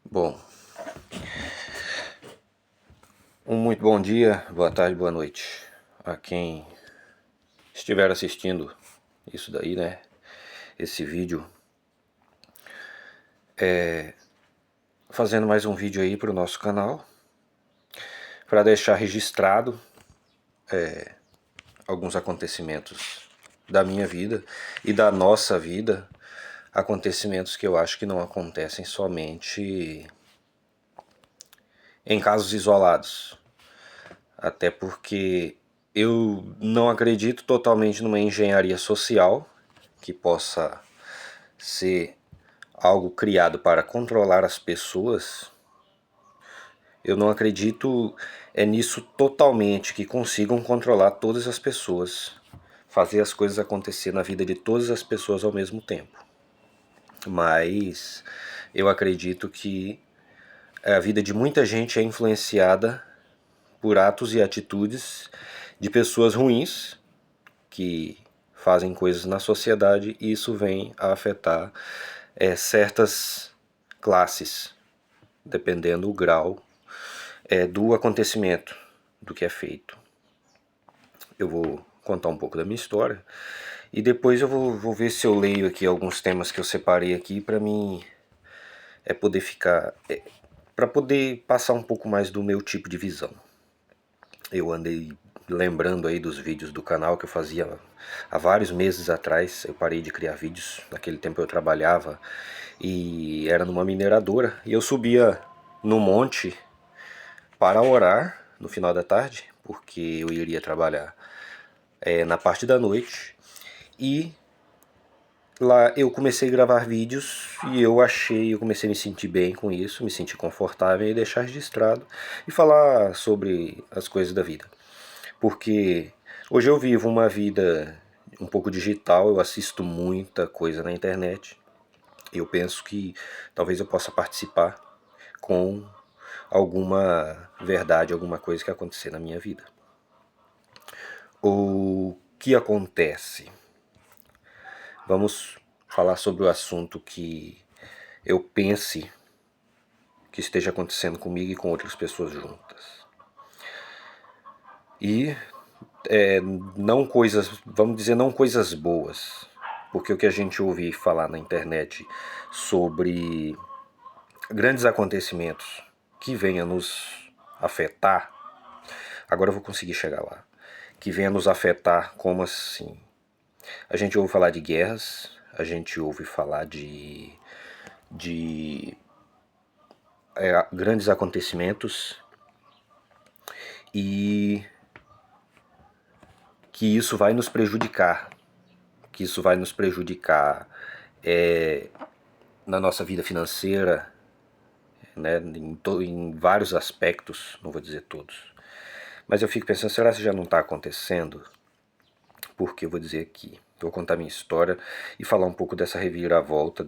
Bom, um muito bom dia, boa tarde, boa noite a quem estiver assistindo isso daí, né? Esse vídeo. Fazendo mais um vídeo aí pro nosso canal, para deixar registrado alguns acontecimentos da minha vida e da nossa vida, acontecimentos que eu acho que não acontecem somente em casos isolados. Até porque eu não acredito totalmente numa engenharia social que possa ser algo criado para controlar as pessoas. Eu não acredito nisso totalmente, que consigam controlar todas as pessoas, fazer as coisas acontecer na vida de todas as pessoas ao mesmo tempo. Mas eu acredito que a vida de muita gente é influenciada por atos e atitudes de pessoas ruins que fazem coisas na sociedade, e isso vem a afetar certas classes, dependendo do grau do acontecimento, do que é feito. Eu vou contar um pouco da minha história e depois eu vou ver se eu leio aqui alguns temas que eu separei aqui para mim poder ficar, para poder passar um pouco mais do meu tipo de visão. Eu andei lembrando aí dos vídeos do canal que eu fazia há vários meses atrás. Eu parei de criar vídeos, naquele tempo eu trabalhava e era numa mineradora, e eu subia no monte para orar no final da tarde, porque eu iria trabalhar na parte da noite. E lá eu comecei a gravar vídeos e eu comecei a me sentir bem com isso, me sentir confortável e deixar registrado e falar sobre as coisas da vida. Porque hoje eu vivo uma vida um pouco digital, eu assisto muita coisa na internet. Eu penso que talvez eu possa participar com alguma verdade, alguma coisa que acontecer na minha vida. O que acontece? Vamos falar sobre o assunto que eu pense que esteja acontecendo comigo e com outras pessoas juntas. E não coisas, vamos dizer, não coisas boas, porque o que a gente ouve falar na internet sobre grandes acontecimentos que venham nos afetar, agora eu vou conseguir chegar lá, que venha nos afetar, como assim? A gente ouve falar de guerras, a gente ouve falar de grandes acontecimentos, e que isso vai nos prejudicar, que isso vai nos prejudicar na nossa vida financeira, né, em vários aspectos, não vou dizer todos. Mas eu fico pensando, será que já não está acontecendo? Porque eu vou dizer aqui, vou contar minha história e falar um pouco dessa reviravolta,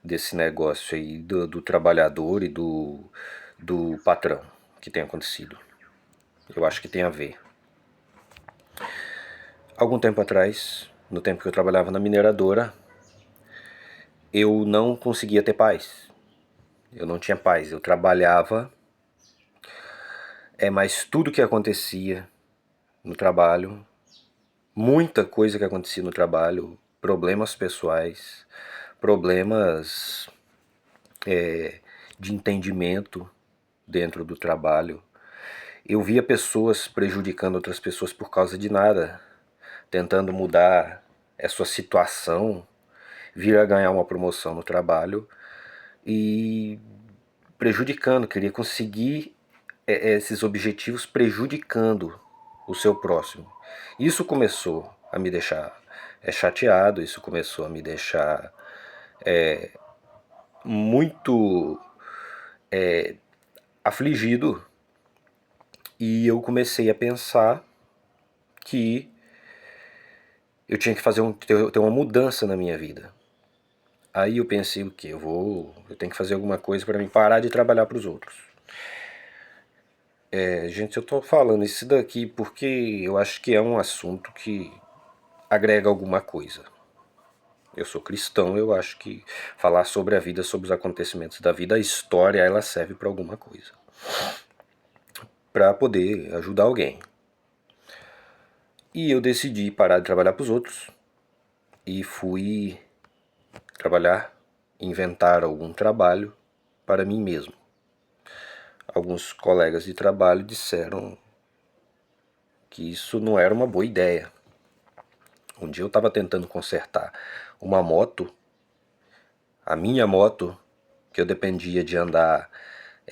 desse negócio aí do trabalhador e do patrão que tem acontecido. Eu acho que tem a ver. Algum tempo atrás, no tempo que eu trabalhava na mineradora, eu não conseguia ter paz. Eu não tinha paz. Eu trabalhava, mas tudo que acontecia no trabalho, muita coisa que acontecia no trabalho, problemas pessoais, problemas de entendimento dentro do trabalho. Eu via pessoas prejudicando outras pessoas por causa de nada, tentando mudar a sua situação, vir a ganhar uma promoção no trabalho e prejudicando, queria conseguir esses objetivos prejudicando o seu próximo. Isso começou a me deixar chateado, isso começou a me deixar muito afligido, e eu comecei a pensar que eu tinha que ter uma mudança na minha vida. Aí eu pensei o que? Eu tenho que fazer alguma coisa para mim parar de trabalhar para os outros. Gente, eu tô falando isso daqui porque eu acho que é um assunto que agrega alguma coisa. Eu sou cristão, eu acho que falar sobre a vida, sobre os acontecimentos da vida, a história, ela serve para alguma coisa. Para poder ajudar alguém. E eu decidi parar de trabalhar para os outros e fui trabalhar, inventar algum trabalho para mim mesmo. Alguns colegas de trabalho disseram que isso não era uma boa ideia. Um dia eu estava tentando consertar uma moto, a minha moto, que eu dependia de andar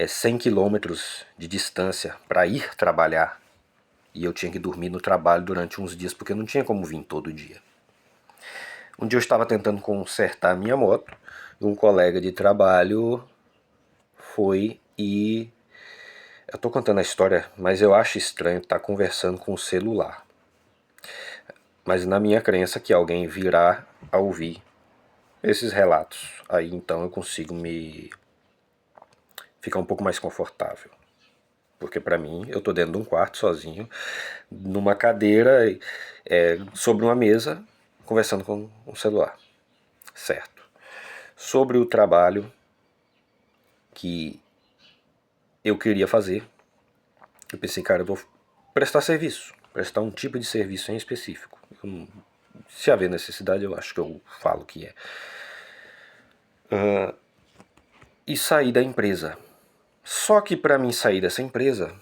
100 quilômetros de distância para ir trabalhar. E eu tinha que dormir no trabalho durante uns dias porque eu não tinha como vir todo dia. Um dia eu estava tentando consertar a minha moto e um colega de trabalho foi e... Eu tô contando a história, mas eu acho estranho estar conversando com o celular. Mas na minha crença que alguém virá a ouvir esses relatos. Aí então eu consigo me ficar um pouco mais confortável. Porque pra mim, eu tô dentro de um quarto sozinho, numa cadeira, sobre uma mesa, conversando com um celular. Certo. Sobre o trabalho que eu queria fazer, eu pensei, cara, eu vou prestar serviço. Prestar um tipo de serviço em específico. Se haver necessidade, eu acho que eu falo que é. E sair da empresa. Só que para mim sair dessa empresa,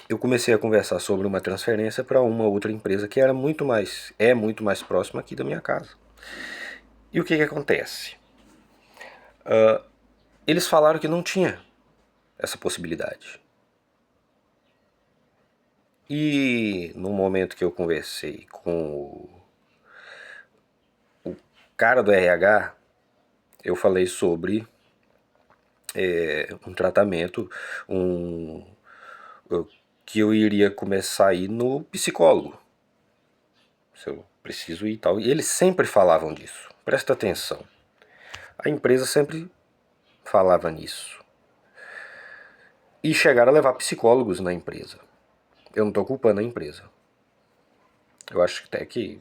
eu comecei a conversar sobre uma transferência para uma outra empresa que era muito mais próxima aqui da minha casa. E o que acontece? Eles falaram que não tinha essa possibilidade. E no momento que eu conversei com o cara do RH, eu falei sobre um tratamento, que eu iria começar a ir no psicólogo. Se eu preciso ir e tal. E eles sempre falavam disso. Presta atenção. A empresa sempre falava nisso. E chegaram a levar psicólogos na empresa. Eu não estou culpando a empresa. Eu acho até que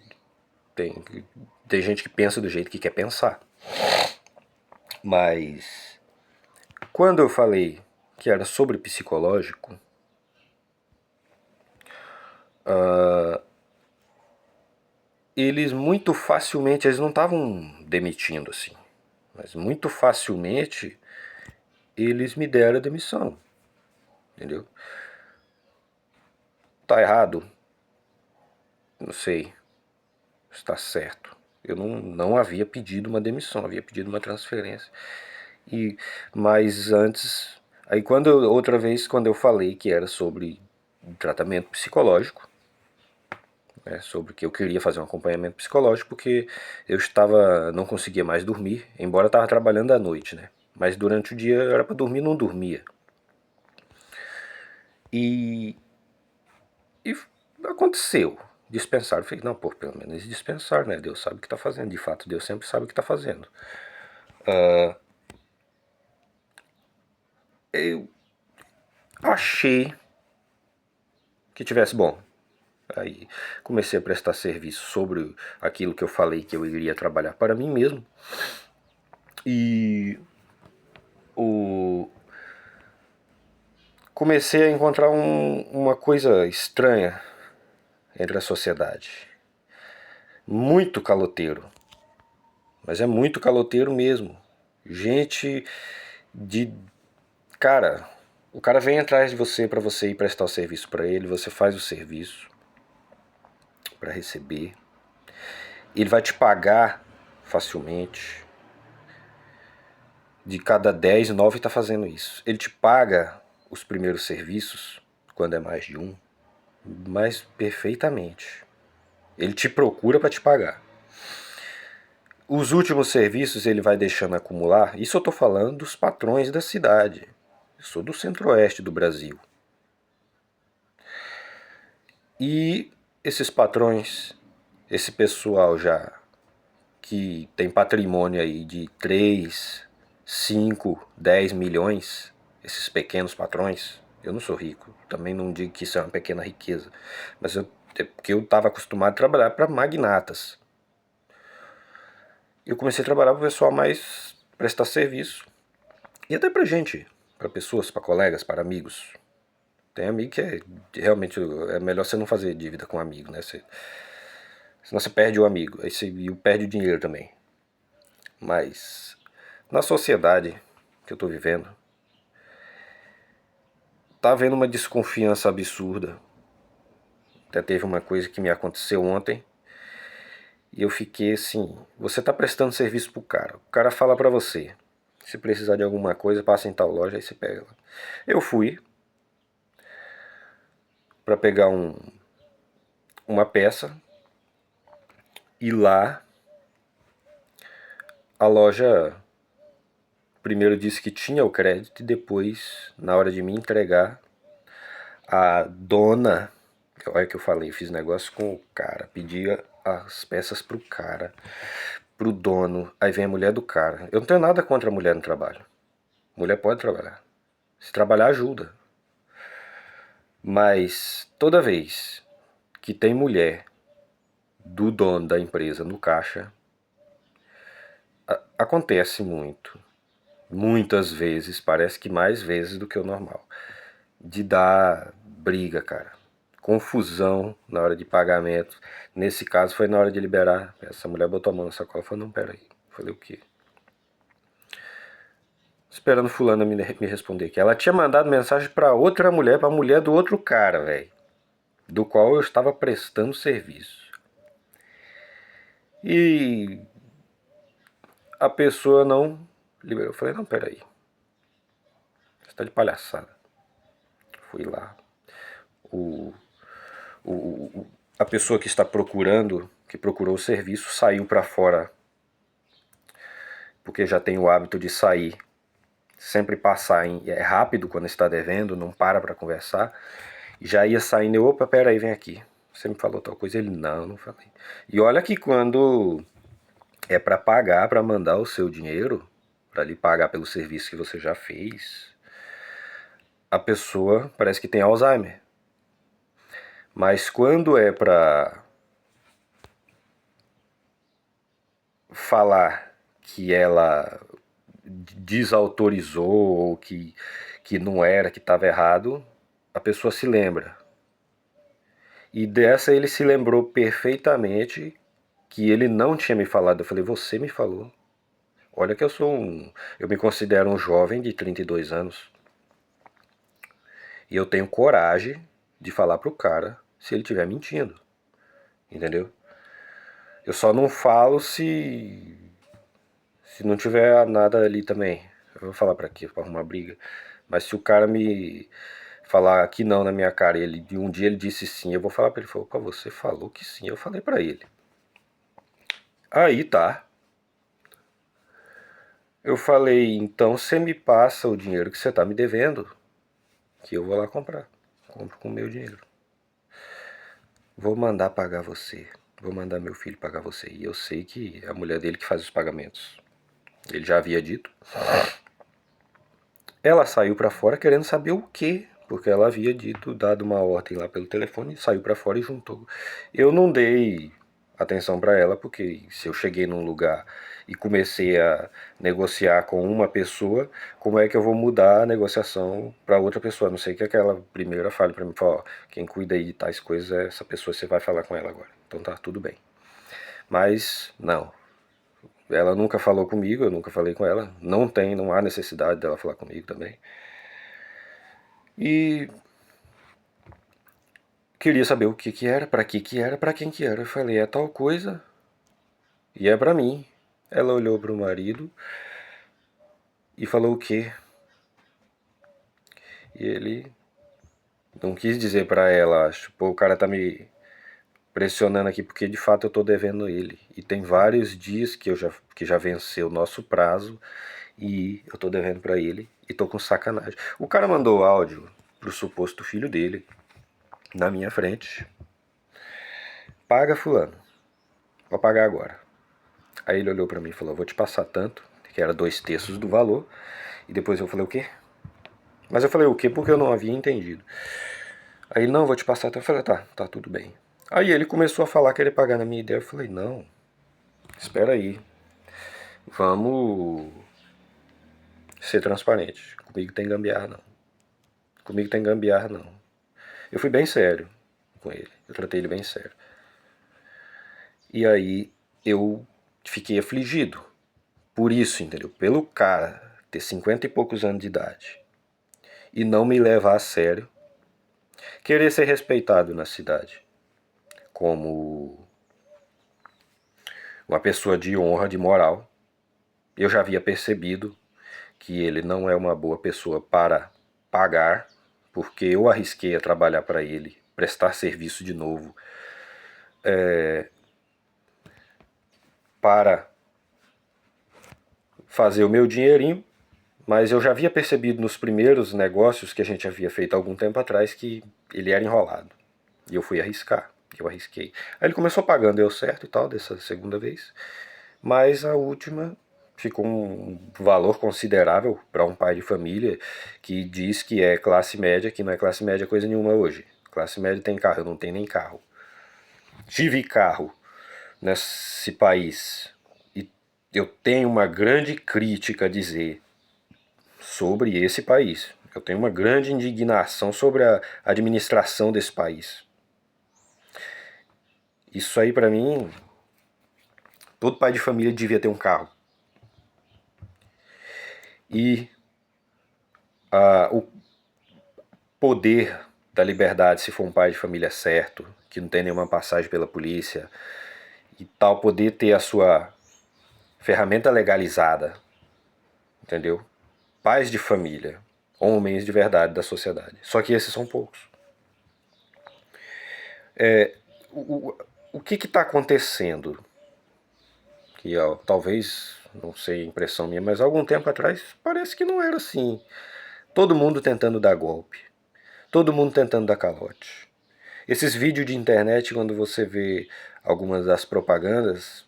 tem gente que pensa do jeito que quer pensar. Mas quando eu falei que era sobre psicológico, eles muito facilmente, eles não estavam demitindo assim, mas muito facilmente eles me deram a demissão. Entendeu? Tá errado? Não sei. Está certo. Eu não havia pedido uma demissão, havia pedido uma transferência. Mas antes, aí outra vez quando eu falei que era sobre tratamento psicológico, sobre que eu queria fazer um acompanhamento psicológico porque eu não conseguia mais dormir, embora eu estava trabalhando à noite, né? Mas durante o dia era para dormir, não dormia. E aconteceu. Dispensaram. Eu falei, não, pô, pelo menos dispensaram, né? Deus sabe o que está fazendo. De fato, Deus sempre sabe o que está fazendo. Eu achei que tivesse bom. Aí comecei a prestar serviço sobre aquilo que eu falei que eu iria trabalhar para mim mesmo. E comecei a encontrar uma coisa estranha entre a sociedade. Muito caloteiro. Mas é muito caloteiro mesmo. Gente de... Cara, o cara vem atrás de você para você ir prestar o serviço para ele, você faz o serviço para receber. Ele vai te pagar facilmente. De cada 10, 9 está fazendo isso. Ele te paga os primeiros serviços, quando é mais de um, mas perfeitamente. Ele te procura para te pagar. Os últimos serviços ele vai deixando acumular. Isso eu estou falando dos patrões da cidade. Eu sou do centro-oeste do Brasil. E esses patrões, esse pessoal já que tem patrimônio aí de 3, 5, 10 milhões, esses pequenos patrões, eu não sou rico, também não digo que isso é uma pequena riqueza, mas porque eu estava acostumado a trabalhar para magnatas. eu comecei a trabalhar para o pessoal mais prestar serviço. E até pra gente, para pessoas, para colegas, para amigos. Tem amigo que realmente é melhor você não fazer dívida com um amigo, né? Senão você perde o amigo, aí você perde o dinheiro também. Mas na sociedade que eu tô vivendo, tá havendo uma desconfiança absurda. Até teve uma coisa que me aconteceu ontem e eu fiquei assim, você tá prestando serviço pro cara. O cara fala pra você, se precisar de alguma coisa, passa em tal loja, aí você pega. Eu fui pra pegar uma peça e lá a loja primeiro disse que tinha o crédito e depois, na hora de me entregar, a dona, olha que eu falei, fiz negócio com o cara, pedia as peças pro cara, pro dono, aí vem a mulher do cara. Eu não tenho nada contra a mulher no trabalho. Mulher pode trabalhar. Se trabalhar, ajuda. Mas toda vez que tem mulher do dono da empresa no caixa, acontece muito. Muitas vezes, parece que mais vezes do que o normal. De dar briga, cara. Confusão na hora de pagamento. Nesse caso foi na hora de liberar. Essa mulher botou a mão na sacola e falou, não, peraí. Falei, o quê? Esperando fulana me responder que ela tinha mandado mensagem pra outra mulher, pra mulher do outro cara, velho. Do qual eu estava prestando serviço. E a pessoa não liberou. Eu falei, não, peraí. Você tá de palhaçada. Fui lá. O, a pessoa que está procurando, que procurou o serviço, saiu pra fora. Porque já tem o hábito de sair. Sempre passar é rápido quando está devendo, não para conversar. Já ia saindo, eu, opa, peraí, vem aqui. Você me falou tal coisa? Ele, não falei. E olha que quando é para pagar, para mandar o seu dinheiro, para lhe pagar pelo serviço que você já fez, a pessoa parece que tem Alzheimer. Mas quando é para falar que ela desautorizou ou que não era, que estava errado, a pessoa se lembra. E dessa ele se lembrou perfeitamente que ele não tinha me falado. Eu falei, você me falou. Olha que eu me considero um jovem de 32 anos. E eu tenho coragem de falar pro cara se ele estiver mentindo. Entendeu? Eu só não falo se não tiver nada ali também. Eu vou falar pra quê? Pra arrumar briga. Mas se o cara me falar que não na minha cara, um dia ele disse sim, eu vou falar pra ele, opa, você falou que sim, eu falei pra ele. Aí tá. Eu falei, então você me passa o dinheiro que você tá me devendo, que eu vou lá comprar. Compro com o meu dinheiro. Vou mandar pagar você. Vou mandar meu filho pagar você. E eu sei que é a mulher dele que faz os pagamentos. Ele já havia dito. Ela saiu pra fora querendo saber o quê? Porque ela havia dado uma ordem lá pelo telefone, saiu pra fora e juntou. Eu não dei atenção pra ela, porque se eu cheguei num lugar e comecei a negociar com uma pessoa, como é que eu vou mudar a negociação pra outra pessoa? A não sei que aquela primeira fale pra mim, ó, quem cuida aí de tais coisas é essa pessoa, você vai falar com ela agora. Então tá, tudo bem. Mas, não. Ela nunca falou comigo, eu nunca falei com ela. Não há necessidade dela falar comigo também. E queria saber o que era, pra que era, pra quem que era. Eu falei, é tal coisa e é pra mim. Ela olhou pro marido e falou o quê? E ele não quis dizer pra ela, acho, pô, o cara tá me pressionando aqui porque de fato eu tô devendo ele. E tem vários dias que já venceu o nosso prazo e eu tô devendo pra ele e tô com sacanagem. O cara mandou áudio pro suposto filho dele na minha frente. Paga fulano, vou pagar agora. Aí ele olhou pra mim e falou, vou te passar tanto, que era 2/3 do valor. E depois eu falei, o quê? Mas eu falei, o quê? Porque eu não havia entendido. Aí ele, não, vou te passar tanto. Eu falei, tá tudo bem. Aí ele começou a falar que ele ia pagar na minha ideia. Eu falei, não, espera aí. Vamos ser transparente. Comigo tem gambiarra não. Comigo tem gambiarra não. Eu fui bem sério com ele. Eu tratei ele bem sério. E aí eu fiquei afligido. Por isso, entendeu? Pelo cara ter 50 e poucos anos de idade e não me levar a sério, querer ser respeitado na cidade como uma pessoa de honra, de moral. Eu já havia percebido que ele não é uma boa pessoa para pagar, porque eu arrisquei a trabalhar para ele, prestar serviço de novo, para fazer o meu dinheirinho, mas eu já havia percebido nos primeiros negócios que a gente havia feito há algum tempo atrás que ele era enrolado. E eu fui arriscar, eu arrisquei. Aí ele começou pagando, deu certo e tal, dessa segunda vez, mas a última ficou um valor considerável para um pai de família que diz que é classe média, que não é classe média coisa nenhuma hoje. Classe média tem carro, eu não tenho nem carro. Tive carro nesse país e eu tenho uma grande crítica a dizer sobre esse país. Eu tenho uma grande indignação sobre a administração desse país. Isso aí pra mim, todo pai de família devia ter um carro. E o poder da liberdade, se for um pai de família certo, que não tem nenhuma passagem pela polícia e tal, poder ter a sua ferramenta legalizada, entendeu? Pais de família, homens de verdade da sociedade. Só que esses são poucos. O que está acontecendo? Que talvez, não sei a impressão minha, mas algum tempo atrás parece que não era assim. Todo mundo tentando dar golpe. Todo mundo tentando dar calote. Esses vídeos de internet, quando você vê algumas das propagandas,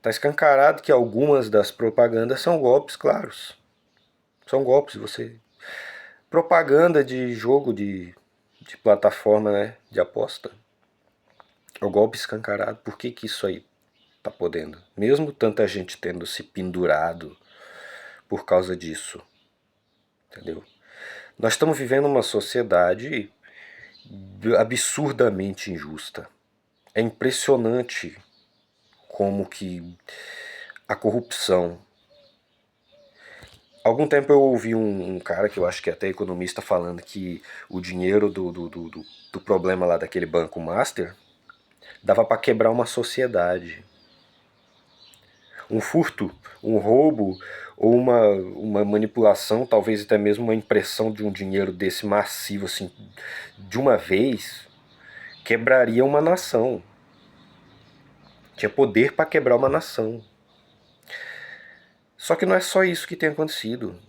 tá escancarado que algumas das propagandas são golpes claros. São golpes, você... Propaganda de jogo de plataforma, né, de aposta. É o golpe escancarado. Por que que isso aí tá podendo? Mesmo tanta gente tendo se pendurado por causa disso. Entendeu? Nós estamos vivendo uma sociedade absurdamente injusta. É impressionante como que a corrupção... Algum tempo eu ouvi um cara, que eu acho que é até economista, falando que o dinheiro do problema lá daquele banco master dava para quebrar uma sociedade. Um furto, um roubo ou uma manipulação, talvez até mesmo uma impressão de um dinheiro desse massivo assim, de uma vez, quebraria uma nação. Tinha poder para quebrar uma nação. Só que não é só isso que tem acontecido,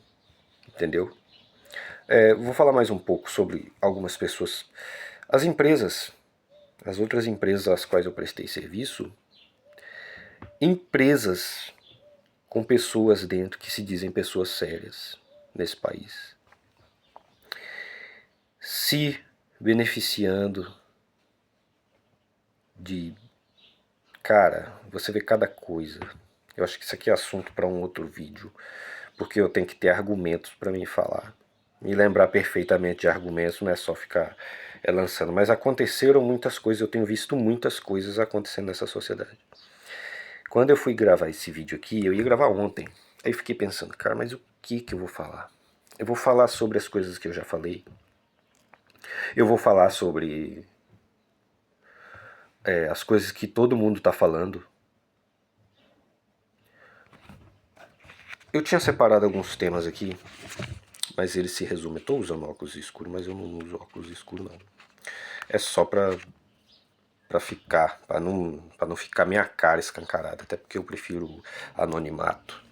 entendeu? Vou falar mais um pouco sobre algumas pessoas. As empresas, as outras empresas às quais eu prestei serviço, empresas com pessoas dentro que se dizem pessoas sérias nesse país, se beneficiando de... Cara, você vê cada coisa. Eu acho que isso aqui é assunto para um outro vídeo, porque eu tenho que ter argumentos para me falar. Me lembrar perfeitamente de argumentos, não é só ficar lançando. Mas aconteceram muitas coisas, eu tenho visto muitas coisas acontecendo nessa sociedade. Quando eu fui gravar esse vídeo aqui, eu ia gravar ontem. Aí fiquei pensando, cara, mas o que eu vou falar? Eu vou falar sobre as coisas que eu já falei. Eu vou falar sobre as coisas que todo mundo tá falando. Eu tinha separado alguns temas aqui, mas eles se resumem. Eu tô usando óculos escuros, mas eu não uso óculos escuros não. É só pra ficar, pra não ficar minha cara escancarada, até porque eu prefiro anonimato.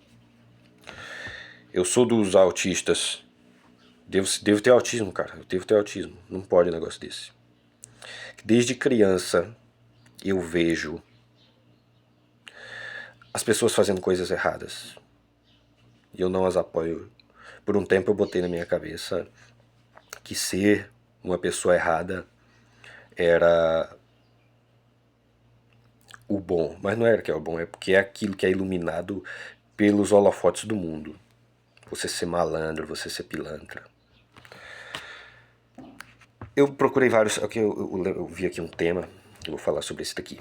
Eu sou dos autistas. Devo ter autismo, cara. Eu devo ter autismo. Não pode um negócio desse. Desde criança eu vejo as pessoas fazendo coisas erradas. E eu não as apoio. Por um tempo eu botei na minha cabeça que ser uma pessoa errada era o bom, mas não era que é o bom, é porque é aquilo que é iluminado pelos holofotes do mundo. Você ser malandro, você ser pilantra. Eu procurei vários. Eu vi aqui um tema, eu vou falar sobre esse daqui.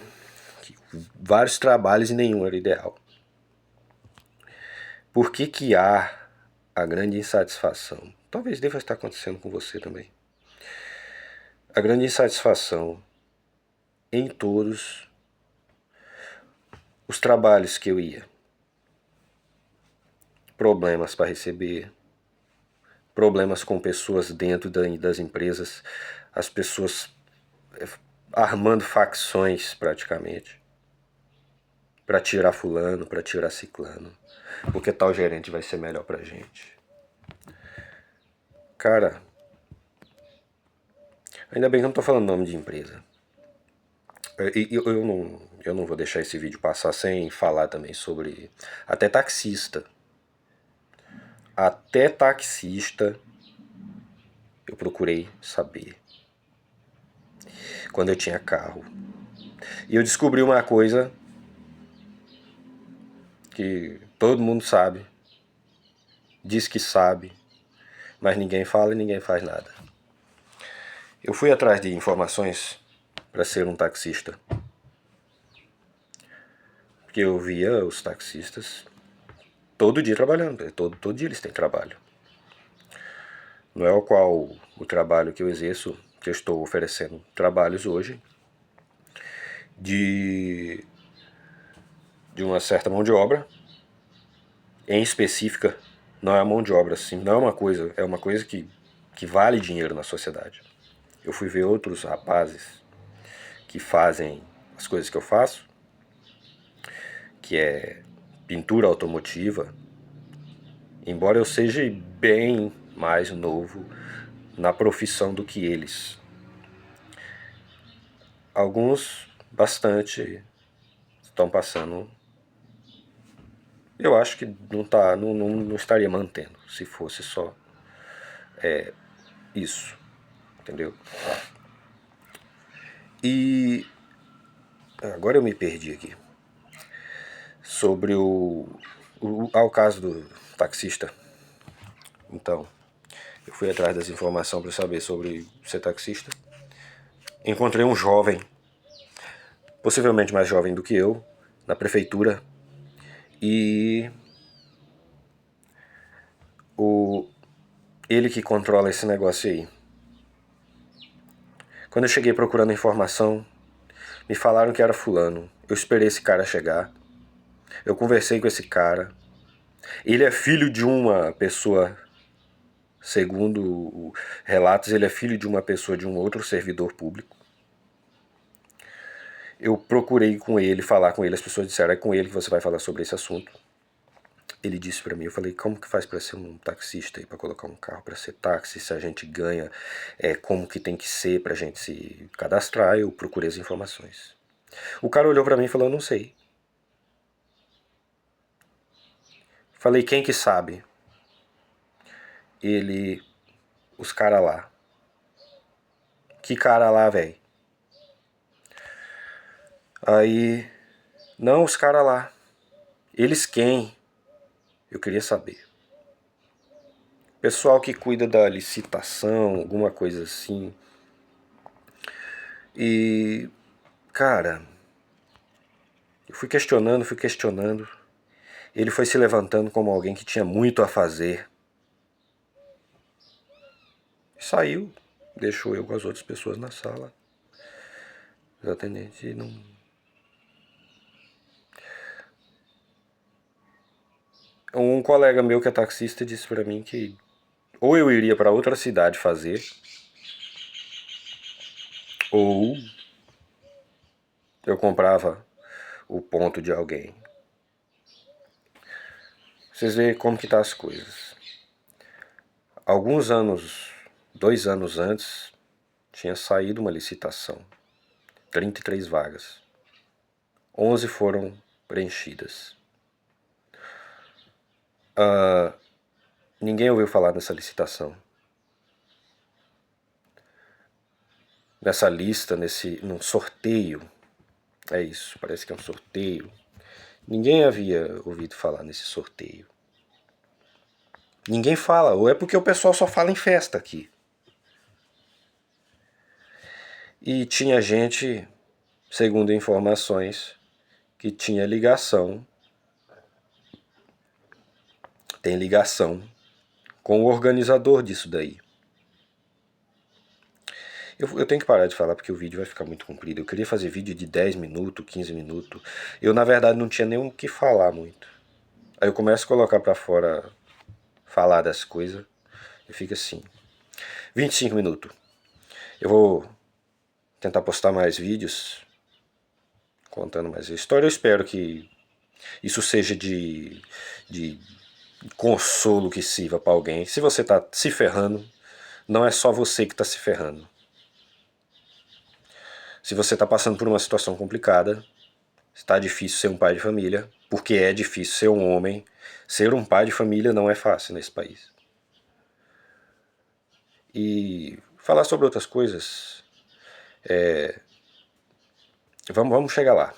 Vários trabalhos e nenhum era ideal. Por que que há a grande insatisfação? Talvez deva estar acontecendo com você também. A grande insatisfação em todos os trabalhos que eu ia. Problemas para receber, problemas com pessoas dentro das empresas, as pessoas armando facções praticamente, para tirar fulano, para tirar ciclano, porque tal gerente vai ser melhor pra gente. Cara, ainda bem que eu não tô falando nome de empresa. Eu não vou deixar esse vídeo passar sem falar também sobre até taxista. Até taxista eu procurei saber quando eu tinha carro. E eu descobri uma coisa que todo mundo sabe, diz que sabe, mas ninguém fala e ninguém faz nada. Eu fui atrás de informações para ser um taxista, porque eu via os taxistas todo dia trabalhando, todo dia eles têm trabalho. Não é o qual o trabalho que eu exerço, que eu estou oferecendo trabalhos hoje, de uma certa mão de obra, em específica, não é a mão de obra, assim, não é uma coisa que vale dinheiro na sociedade. Eu fui ver outros rapazes que fazem as coisas que eu faço, que é pintura automotiva, embora eu seja bem mais novo na profissão do que eles. Alguns, bastante, estão passando. Eu acho que não estaria mantendo se fosse só isso, entendeu? E agora eu me perdi aqui. Sobre ao caso do taxista. Então, eu fui atrás das informações para saber sobre ser taxista. Encontrei um jovem, possivelmente mais jovem do que eu, na prefeitura. E ele que controla esse negócio aí. Quando eu cheguei procurando informação, me falaram que era fulano. Eu esperei esse cara chegar. Eu conversei com esse cara. Ele é filho de uma pessoa, segundo relatos, ele é filho de uma pessoa de um outro servidor público. Eu procurei com ele, falar com ele, as pessoas disseram, é com ele que você vai falar sobre esse assunto. Ele disse pra mim, eu falei, como que faz pra ser um taxista aí, pra colocar um carro pra ser táxi, se a gente ganha, como que tem que ser pra gente se cadastrar. Eu procurei as informações. O cara olhou pra mim e falou, não sei. Falei, quem que sabe? Ele, os caras lá. Que cara lá, velho? Aí, não, os caras lá. Eles quem? Eu queria saber. Pessoal que cuida da licitação, alguma coisa assim. E, cara, eu fui questionando, fui questionando. Ele foi se levantando como alguém que tinha muito a fazer. Saiu, deixou eu com as outras pessoas na sala. Os atendentes e não. Um colega meu que é taxista disse pra mim que ou eu iria pra outra cidade fazer, ou eu comprava o ponto de alguém. Vocês veem como que tá as coisas. Alguns anos, 2 anos antes, tinha saído uma licitação. 33 vagas. 11 foram preenchidas. Ninguém ouviu falar nessa licitação. Nessa lista, num sorteio É isso, parece que é um sorteio. Ninguém havia ouvido falar nesse sorteio. Ninguém fala, ou é porque o pessoal só fala em festa aqui. E tinha gente, segundo informações, que tinha ligação, tem ligação com o organizador disso daí. Eu tenho que parar de falar porque o vídeo vai ficar muito comprido. Eu queria fazer vídeo de 10 minutos, 15 minutos. Eu, na verdade, não tinha nem o que falar muito. Aí eu começo a colocar pra fora, falar das coisas, e fica assim. 25 minutos. Eu vou tentar postar mais vídeos, contando mais a história. Eu espero que isso seja de consolo, que sirva pra alguém. Se você tá se ferrando, não é só você que tá se ferrando. Se você tá passando por uma situação complicada, está difícil ser um pai de família, porque é difícil ser um homem. Ser um pai de família não é fácil nesse país. E falar sobre outras coisas, vamos chegar lá.